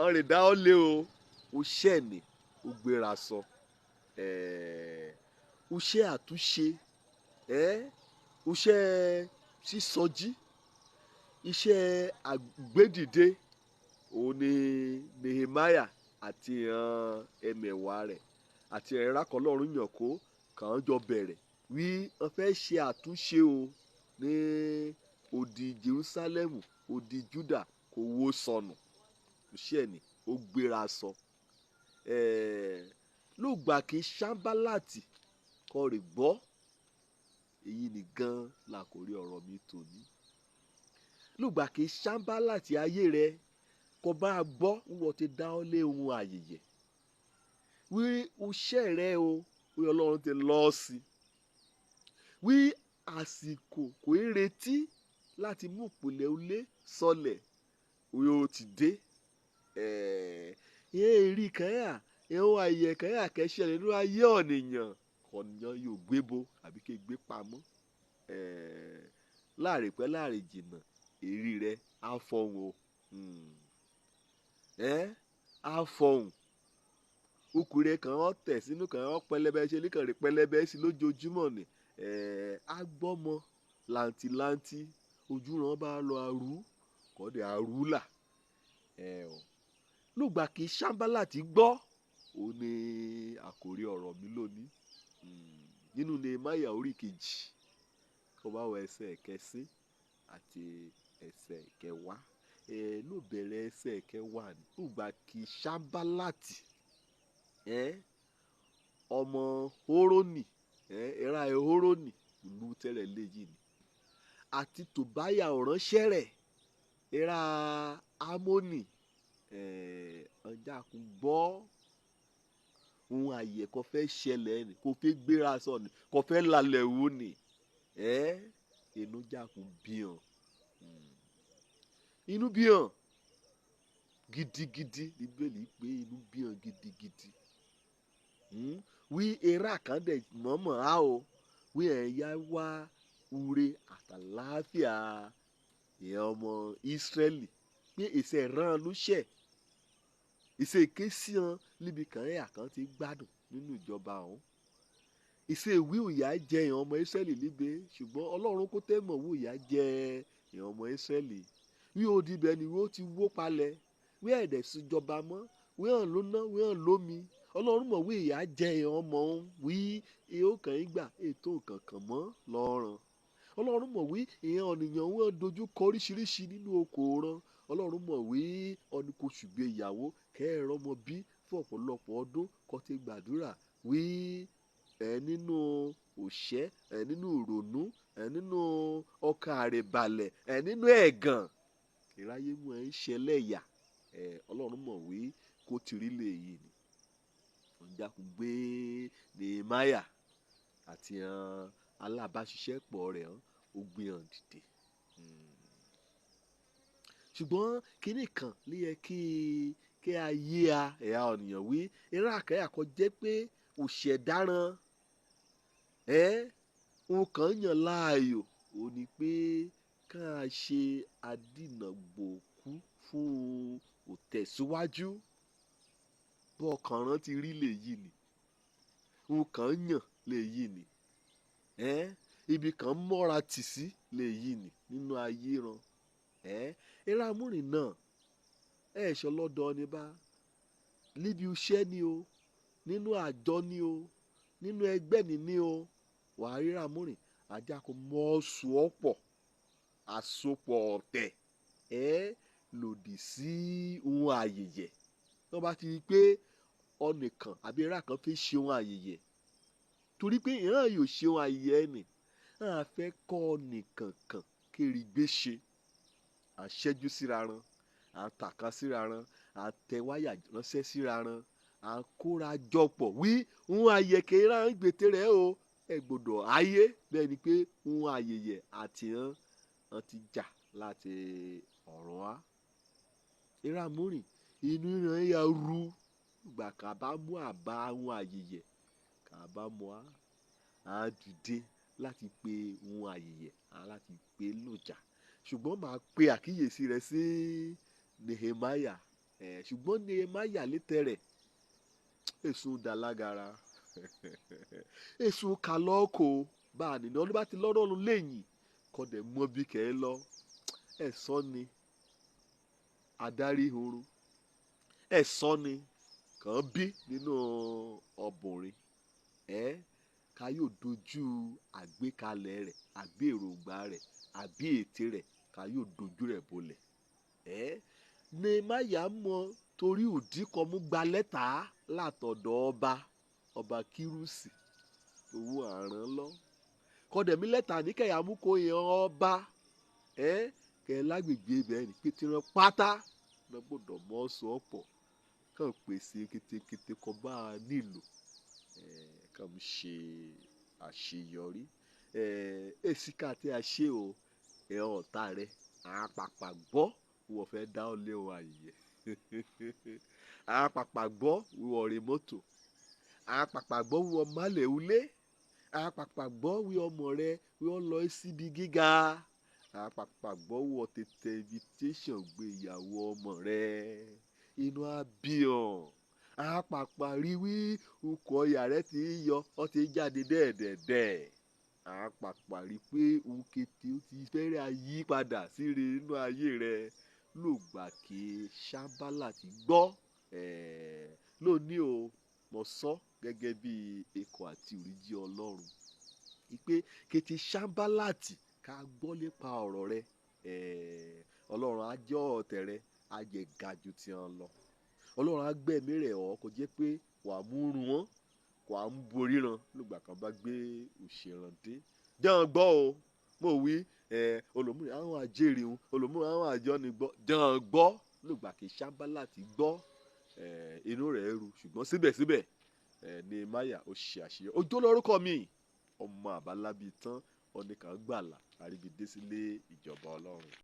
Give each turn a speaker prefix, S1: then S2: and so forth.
S1: ọ̀rìn dá ọ lé o ṣẹ́ ni ó gbéra sọ o ṣẹ́ àtúnṣe o ṣẹ́ sísọjí iṣẹ́ àgbédìde òun ni Nehemiah àti ẹmẹ̀wà rẹ̀ àti ìrákọ̀ọ́lọ́run yàn kó kàn án jọ bẹ̀rẹ̀ wí wọ́n fẹ́ ṣe àtúnṣe o ní odi Jerusalem odi Juda kò wó sọnù iṣẹ́ ni ó gbéra sọ lùgbà kí Ṣámbálátì kọ rè gbọ́ èyí nìgan làkòrí ọ̀rọ̀ mi tòní lùgbà kí Ṣámbálátì ayé rẹ kò bá a gbọ́ wọ́n ti dá ọ lé ohun àyèyẹ wí iṣẹ́ rẹ o wí Ọlọ́run ti lọ́ sí wí àsìkò kò ń retí láti mú ìpìlẹ̀ ilé sọlẹ̀ wí ó ti dé èrì kan yà ohun àyè kan yà kẹ́sẹ̀ nínú ayé ọ̀nìyàn yóò gbé bo àbí kí gbé pamọ́ láàrin pẹ́ láàrin jìnnà èrí rẹ á fọhùn o á fọhùn ukùnrin kan ọ tẹ̀ sínú kan ọ pẹlẹbẹ ṣe ní kàn rí pẹlẹbẹ sí lójoojúmọ́ ni á gbọ́mọ làǹtìlanti ojúran bá lọ arú kọ́dẹ̀ arú là lùgbà kí Ṣámbálátì gbọ́ ó ní àkòrí ọ̀rọ̀ mi lónìí nínú Nehemiah orí kejì kó bá wọ ẹsẹ̀ kẹsàn àti ẹsẹ̀ kẹwàá ló bẹ̀rẹ̀ ẹsẹ̀ kẹwàá lùgbà kí Ṣámbálátì ọmọ Hórónì ẹ̀rá Hórónì ìlú tẹ́lẹ̀ léyìí ni àti Tòbáyà ọ̀ránṣẹ́ rẹ̀ ẹ̀rá Ámónì ọjà kò gbọ́ ohun àyè kò fẹ́ ṣẹlẹ̀ ni kò fẹ́ gbéra sọ ni kò fẹ́ lálẹ́ wò ni inú jà kò bíyàn inú bíyàn gidigidi Bíbélì pé inú bíyàn gidigidi wí eré àkàndé mọ̀ọ́mọ̀ á o wí ẹ̀yà wá ure àtàláfíà ìyẹn ọmọ Ísírẹ́lì pé èsè ràn lóṣẹ̀ èsè késìàn níbi kan ẹ̀yà kan ti gbádùn nínú ìjọba ọ̀hún èsè ìwé òyà jẹ ìyẹn ọmọ Ísírẹ́lì níbẹ̀ ṣùgbọ́n Ọlọ́run kó tẹ́ mọ̀ wí òyà jẹ ìyẹn ọmọ Ísírẹ́lì wí òdìbẹ̀ ni wọ́n ti wó palẹ̀ wí ẹ̀dẹ̀ síjọba mọ́ wí hàn lóná wí hàn lómi Ọlọ́run mọ̀ wí ìyà jẹ ìyẹn ọmọ òun wí ihò kàn ń gbà ètò kankan mọ́ lọ́rùn Ọlọ́run mọ̀ wí ìyẹn ọ̀nìyàn wọn dojú kọ oríṣiríṣi nínú oko ran Ọlọ́run mọ̀ wí ọ̀nì kò ṣùgbọ́n ìyàwó kẹ́ẹ̀rọ ọmọ bí fún ọ̀pọ̀lọpọ̀ ọdún kó ti gbàdúrà wí nínú òṣẹ́ nínú ìrònú nínú ọkàn àrèbalẹ̀ nínú ẹ̀gàn ìráyé mú ẹ̀ ń ṣẹlẹ̀yà Ọlọ́run mọ̀ wí kó ti rí lè yìí ni ọjà kò gbé Nehemiah àti alábàáṣiṣẹ́pọ̀ rẹ̀ ó gbé hàn dìde ṣùgbọ́n kínní kan ló yẹ kí a yé ẹ̀yà ọ̀nìyàn wí eré àkàyà kan jẹ́ pé òṣèdáràn òun kàn yàn láàyò ó ní pé ká ṣe adínàgbòkú fún òtẹ̀síwájú bọ́ ọkàn rán ti rí lèyí ni òun kàn yàn lèyí ni ibi kan mọ́ra tì sí lèyí ni nínú ayé ran eré amúrìn náà ṣọ lọ́dọ̀ ni bá níbi iṣẹ́ ni o nínú àjọ ni o nínú ẹgbẹ́ ni o wàá rí amúrìn ajá kò mọ́ sùn ọ̀pọ̀ àsopọ̀ ọ̀tẹ̀ lòdì sí ohun àyèyẹ tó bá ti rí pé ọ̀nìkan àbí eré kan fi ṣe ohun àyèyẹ torí pé ìran yóò ṣe ohun àyèyẹ ni a fẹ́ kọ́ ọ̀nìkan kan kiri gbé ṣe àṣẹ́jú síra ran àtàkà síra ran àtẹ̀wáyà ránṣẹ́ síra ran àkóra jọpọ̀ wí ohun àyèkè ìran gbètè rẹ̀ o ẹ gbọ́dọ̀ ayé bẹ́ẹ̀ ni pé ohun àyèyẹ àti hàn ti jà láti ọ̀run wá eré amúrìn inú ìran yà ru gbà ká bá mú àbá ohun àyèyẹ ká bá mú a dìde láti pe ohun àyèyẹ láti pe lòjà ṣùgbọ́n màá pe àkíyèsí rẹ sí Nehemiah ṣùgbọ́n Nehemiah létẹ̀ rẹ̀ èsùn dàlágara èsùn kàlọ́ọ̀kọ̀ bá a nìyẹn ọdún bá ti lọ́rọ̀ ọ̀run lẹ́yìn kọ́dẹ̀ mọ́ bí kẹ́ ẹ lọ ẹ̀sọ́ ni adarí horo ẹ̀sọ́ ni kàn bí nínú ọbùnrin ká yóò dojú àgbékalẹ̀ rẹ̀ àbí èròǹgbà rẹ̀ àbí ète rẹ̀ ká yóò dojú rẹ̀ bolẹ̀ Nehemiah mọ̀ torí òdì kan mú gba lẹ́tà látọ̀dọ̀ ọba Kírúsì owó àrán lọ kọ́dẹ̀mí lẹ́tà ní kẹ̀yà mú kó yan ọba kẹ̀ lágbègbè ibẹ̀ ní pétérán pátá lọ́gbọ́dọ̀ mọ́ sọ ọ̀pọ̀ kàn pèsè kétékété kọ́ bá a nílò kàn ń ṣe àṣeyọrí èsì ká tí a ṣe o ọ̀tá rẹ̀ àpapà gbọ́ wọ́n fẹ́ dá ọ lé wọn àyè àpapà gbọ́ wọ́n rí mọ́tò àpapà gbọ́ wọ́n malẹ̀ ulé àpapà gbọ́ wọ́n ọmọ rẹ wọ́n lọ síbi gíga àpapà gbọ́ wọ́n tètè invitation gbé ìyàwó ọmọ rẹ inú abiyan àpapà rí wí ukọ̀ ọ̀yà rẹ ti yọ ọ ti jáde dẹ́ẹ̀dẹ́ẹ̀dẹ́ àpapà rí pé òun kété ó ti fẹ́rẹ̀ ayí padà síre nínú ayé rẹ lògbà kí Sábálátì gbọ́ lónìí o mo sọ gẹ́gẹ́ bí ikọ̀ àti ìríjí Ọlọ́run ìpè kété Sábálátì ká gbọ́ nípa ọ̀rọ̀ rẹ Ọlọ́run á jẹ́ ọ̀tẹ̀ rẹ á jẹ́ ga jù tí wọ́n lọ Ọlọ́run á gbẹ̀mí rẹ̀ ọ́ kò jẹ́ pé wàá mú run wọ́n wàá mú borí ran lògbà kan bá gbé òṣèràn dé jẹun gbọ́ o mo wí olùmúrè àwọn àjèrè òun olùmúrè àwọn àjọni gbọ́ jẹun gbọ́ lògbà kí Sábálátì gbọ́ inú rẹ̀ ru ṣùgbọ́n síbẹ̀síbẹ̀ Nehemiah ó ṣe àṣeyọrí ọjọ́ lórúkọ mi ọmọ àbálábí tán ọ̀nìkan gbàlà àríbidé sílé ìjọba Ọlọ́run.